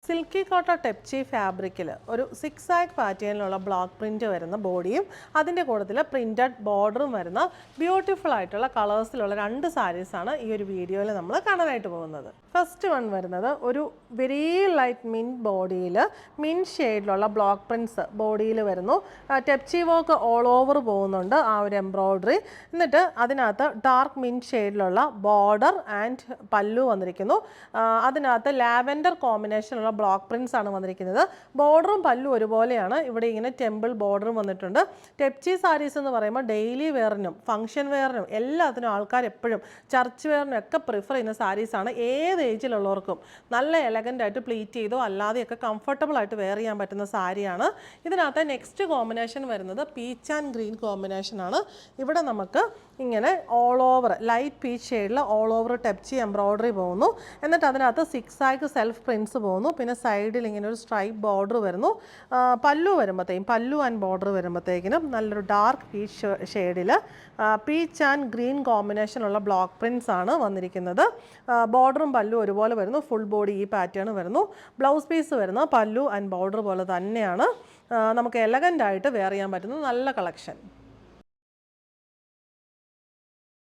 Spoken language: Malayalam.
സിൽക്കി കോട്ട ടെപ്ചി ഫാബ്രിക്കിൽ ഒരു 6 ആഗ് പാറ്റേണിലുള്ള ബ്ലോക്ക് പ്രിന്റ് വരുന്ന ബോഡിയും അതിൻ്റെ കൂട്ടത്തിൽ പ്രിന്റഡ് ബോർഡറും വരുന്ന ബ്യൂട്ടിഫുൾ ആയിട്ടുള്ള കളേഴ്സിലുള്ള 2 സാരീസാണ് ഈ ഒരു വീഡിയോയിൽ നമ്മൾ കാണാനായിട്ട് പോകുന്നത്. ഫസ്റ്റ് വൺ വരുന്നത് ഒരു വെരി ലൈറ്റ് മിൻറ്റ് ബോഡിയിൽ മിൻറ്റ് ഷെയ്ഡിലുള്ള ബ്ലോക്ക് പ്രിൻറ്റ്സ് ബോഡിയിൽ വരുന്നു. ടെപ്ചി വർക്ക് ഓൾ ഓവർ പോകുന്നുണ്ട് ആ ഒരു എംബ്രോയ്ഡറി. എന്നിട്ട് അതിനകത്ത് ഡാർക്ക് മിൻറ്റ് ഷെയ്ഡിലുള്ള ബോർഡർ ആൻഡ് പല്ലു വന്നിരിക്കുന്നു. അതിനകത്ത് ലാവെൻഡർ കോമ്പിനേഷനുള്ള ബ്ലോക്ക് പ്രിൻറ്റ്സ് ആണ് വന്നിരിക്കുന്നത്. ബോർഡറും പല്ലും ഒരുപോലെയാണ്. ഇവിടെ ഇങ്ങനെ ടെമ്പിൾ ബോർഡറും വന്നിട്ടുണ്ട്. ടെപ്ചി സാരീസ് എന്ന് പറയുമ്പോൾ ഡെയിലി വെയറിനും ഫംഗ്ഷൻ വെയറിനും എല്ലാത്തിനും ആൾക്കാർ എപ്പോഴും ചർച്ച് വെയറിനും ഒക്കെ പ്രിഫർ ചെയ്യുന്ന സാരീസാണ്. ഏത് ഏജിലുള്ളവർക്കും നല്ല എലഗൻ്റ് ആയിട്ട് പ്ലീറ്റ് ചെയ്തോ അല്ലാതെയൊക്കെ കംഫർട്ടബിൾ ആയിട്ട് വെയർ ചെയ്യാൻ പറ്റുന്ന സാരിയാണ്. ഇതിനകത്ത് നെക്സ്റ്റ് കോമ്പിനേഷൻ വരുന്നത് പീച്ച് ആൻഡ് ഗ്രീൻ കോമ്പിനേഷൻ ആണ്. ഇവിടെ നമുക്ക് ഇങ്ങനെ ഓൾ ഓവർ ലൈറ്റ് പീച്ച് ഷെയ്ഡിൽ ഓൾ ഓവർ ടെപ്ചി എംബ്രോയ്ഡറി പോകുന്നു. എന്നിട്ട് അതിനകത്ത് 6 ആഗ് സെൽഫ് പ്രിൻറ്റ്സ് പോകുന്നു. പിന്നെ സൈഡിൽ ഇങ്ങനെ ഒരു സ്ട്രൈപ്പ് ബോർഡർ വരുന്നു. പല്ലു വരുമ്പോഴത്തേക്കും പല്ലു ആൻഡ് ബോർഡർ വരുമ്പോഴത്തേക്കിനും നല്ലൊരു ഡാർക്ക് പീച്ച് ഷെയ്ഡിൽ പീച്ച് ആൻഡ് ഗ്രീൻ കോമ്പിനേഷനുള്ള ബ്ലോക്ക് പ്രിൻറ്റ്സ് ആണ് വന്നിരിക്കുന്നത്. ബോർഡറും പല്ലും ഒരുപോലെ വരുന്നു. ഫുൾ ബോഡി ഈ പാറ്റേൺ വരുന്നു. ബ്ലൗസ് പീസ് വരുന്നത് പല്ലു ആൻഡ് ബോർഡർ പോലെ തന്നെയാണ്. നമുക്ക് എലഗൻ്റ് ആയിട്ട് വെയർ ചെയ്യാൻ പറ്റുന്ന നല്ല കളക്ഷൻ.